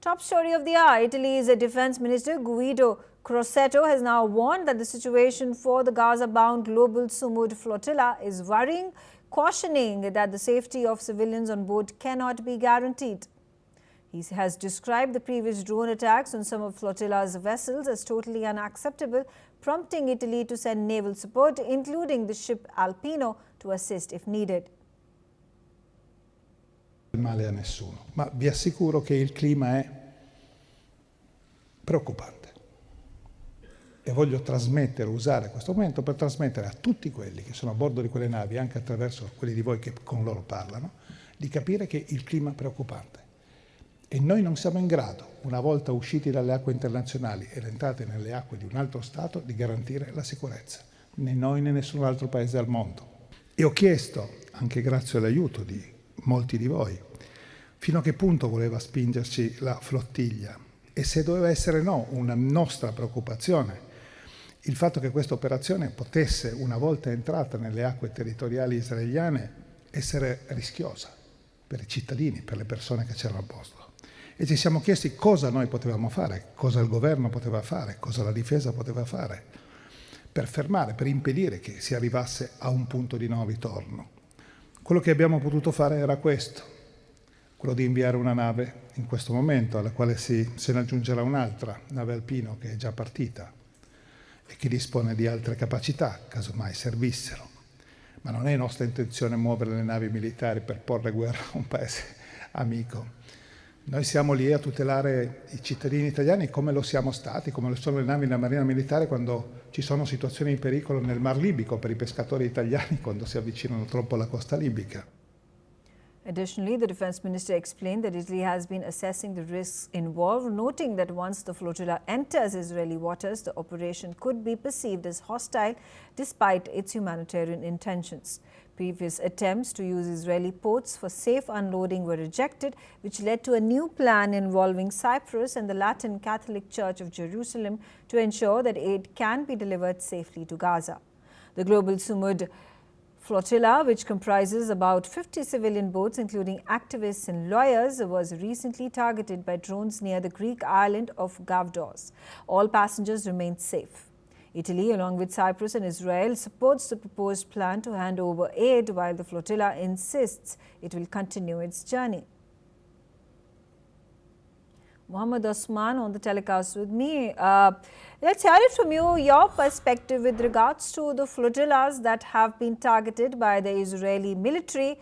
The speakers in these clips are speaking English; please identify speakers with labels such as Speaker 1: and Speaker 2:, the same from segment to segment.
Speaker 1: Top story of the hour, Italy's Defence Minister Guido Crosetto has now warned that the situation for the Gaza-bound Global Sumud Flotilla is worrying, cautioning that the safety of civilians on board cannot be guaranteed. He has described the previous drone attacks on some of Flotilla's vessels as totally unacceptable, prompting Italy to send naval support, including the ship Alpino, to assist if needed.
Speaker 2: Male a nessuno, ma vi assicuro che il clima è preoccupante e voglio usare questo momento per trasmettere a tutti quelli che sono a bordo di quelle navi, anche attraverso quelli di voi che con loro parlano, di capire che il clima è preoccupante e noi non siamo in grado, una volta usciti dalle acque internazionali e entrati nelle acque di un altro Stato, di garantire la sicurezza, né noi né nessun altro paese al mondo. E ho chiesto, anche grazie all'aiuto di molti di voi, fino a che punto voleva spingerci la flottiglia e se doveva essere una nostra preoccupazione il fatto che questa operazione potesse, una volta entrata nelle acque territoriali israeliane, essere rischiosa per i cittadini, per le persone che c'erano a bordo. E ci siamo chiesti cosa noi potevamo fare, cosa il governo poteva fare, cosa la difesa poteva fare per fermare, per impedire che si arrivasse a un punto di non ritorno. Quello che abbiamo potuto fare era questo, quello di inviare una nave in questo momento, alla quale se ne aggiungerà un'altra, nave Alpino, che è già partita e che dispone di altre capacità, casomai servissero. Ma non è nostra intenzione muovere le navi militari per porre guerra a un paese amico. Noi siamo lì a tutelare i cittadini italiani come lo siamo stati, come lo sono le navi della Marina Militare quando ci sono situazioni di pericolo nel Mar Libico per i pescatori italiani quando si avvicinano troppo alla costa libica.
Speaker 1: Additionally, the Defence Minister explained that Italy has been assessing the risks involved, noting that once the flotilla enters Israeli waters, the operation could be perceived as hostile despite its humanitarian intentions. Previous attempts to use Israeli ports for safe unloading were rejected, which led to a new plan involving Cyprus and the Latin Catholic Church of Jerusalem to ensure that aid can be delivered safely to Gaza. The Global Sumud Flotilla, which comprises about 50 civilian boats, including activists and lawyers, was recently targeted by drones near the Greek island of Gavdos. All passengers remained safe. Italy, along with Cyprus and Israel, supports the proposed plan to hand over aid, while the flotilla insists it will continue its journey. Mohammed Osman on the telecast with me. Let's hear it from you, your perspective with regards to the flotillas that have been targeted by the Israeli military,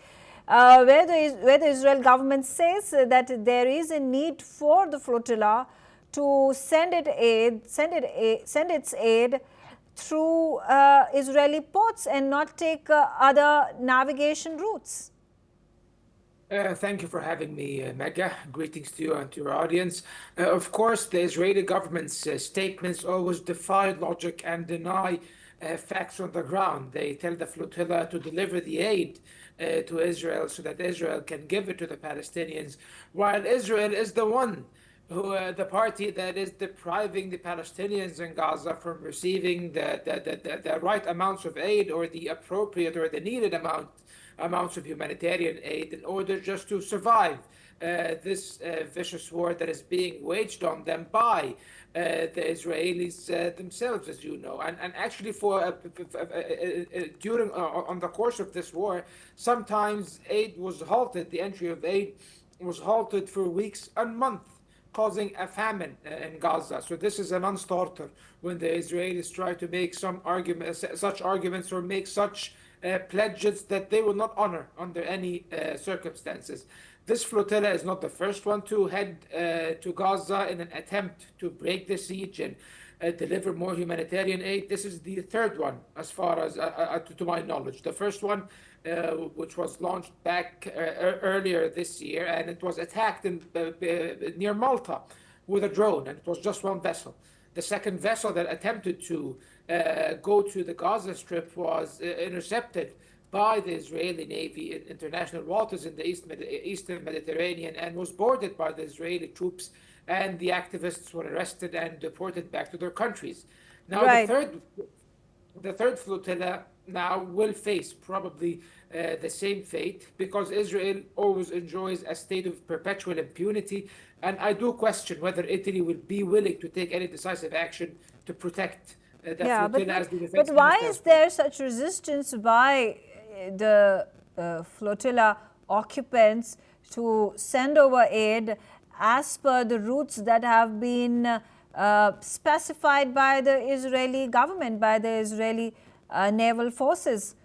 Speaker 1: where the Israel government says that there is a need for the flotilla to send its aid through Israeli ports and not take other navigation routes.
Speaker 3: Thank you for having me, Megha. Greetings to you and to your audience. Of course, the Israeli government's statements always defy logic and deny facts on the ground. They tell the flotilla to deliver the aid to Israel so that Israel can give it to the Palestinians, while Israel is the one the party that is depriving the Palestinians in Gaza from receiving the right amounts of aid or the appropriate or the needed amounts of humanitarian aid in order just to survive this vicious war that is being waged on them by the Israelis themselves, as you know. And actually on the course of this war, sometimes aid was halted, the entry of aid was halted for weeks and months, causing a famine in Gaza. So this is a non-starter when the Israelis try to make such arguments or make such pledges that they will not honor under any circumstances. This flotilla is not the first one to head to Gaza in an attempt to break the siege and deliver more humanitarian aid. This is the third one, as far as to my knowledge. The first one, which was launched back earlier this year, and it was attacked near Malta with a drone, and it was just one vessel. The second vessel that attempted to go to the Gaza Strip was intercepted by the Israeli Navy in international waters in the Eastern Mediterranean and was boarded by the Israeli troops, and the activists were arrested and deported back to their countries. Now,
Speaker 1: right.
Speaker 3: the third flotilla now will face probably the same fate, because Israel always enjoys a state of perpetual impunity. And I do question whether Italy will be willing to take any decisive action to protect the flotilla, as the defense
Speaker 1: but why
Speaker 3: minister
Speaker 1: is there such resistance by the flotilla occupants to send over aid as per the routes that have been specified by the Israeli government, by the Israeli naval forces?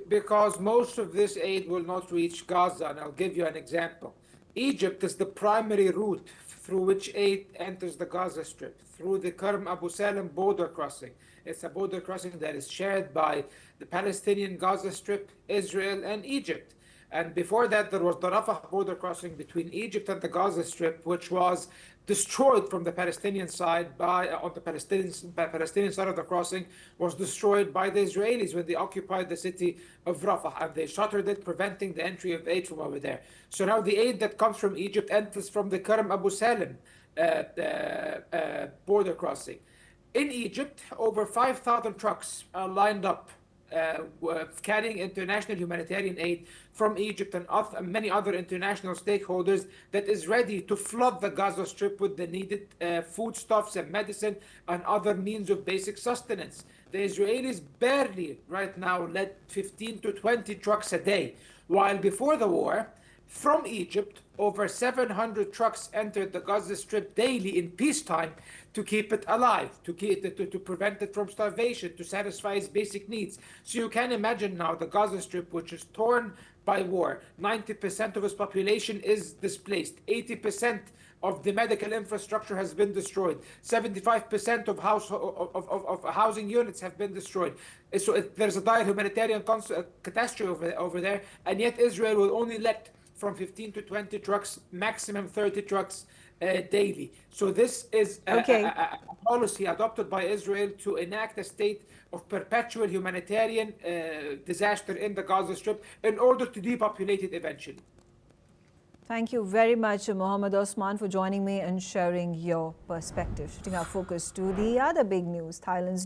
Speaker 3: Because most of this aid will not reach Gaza, and I'll give you an example. Egypt is the primary route through which aid enters the Gaza Strip, through the Kerm Abu Salam border crossing. It's a border crossing that is shared by the Palestinian Gaza Strip, Israel, and Egypt. And before that, there was the Rafah border crossing between Egypt and the Gaza Strip, which was destroyed from the Palestinian side on the Palestinian side of the crossing, was destroyed by the Israelis when they occupied the city of Rafah, and they shuttered it, preventing the entry of aid from over there. So now the aid that comes from Egypt enters from the Kerm Abu Salam border crossing. In Egypt, over 5,000 trucks are lined up carrying international humanitarian aid from Egypt and many other international stakeholders, that is ready to flood the Gaza Strip with the needed foodstuffs and medicine and other means of basic sustenance. The Israelis barely right now let 15 to 20 trucks a day, while before the war, from Egypt, over 700 trucks entered the Gaza Strip daily in peacetime to keep it alive, to prevent it from starvation, to satisfy its basic needs. So you can imagine now the Gaza Strip, which is torn by war, 90% of its population is displaced, 80% of the medical infrastructure has been destroyed, 75% of housing units have been destroyed. So there's a dire humanitarian catastrophe over there, and yet Israel will only let from 15 to 20 trucks, maximum 30 trucks daily. So this is a policy adopted by Israel to enact a state of perpetual humanitarian disaster in the Gaza Strip in order to depopulate it eventually.
Speaker 1: Thank you very much, Mohammed Osman, for joining me and sharing your perspective. Shifting our focus to the other big news, Thailand's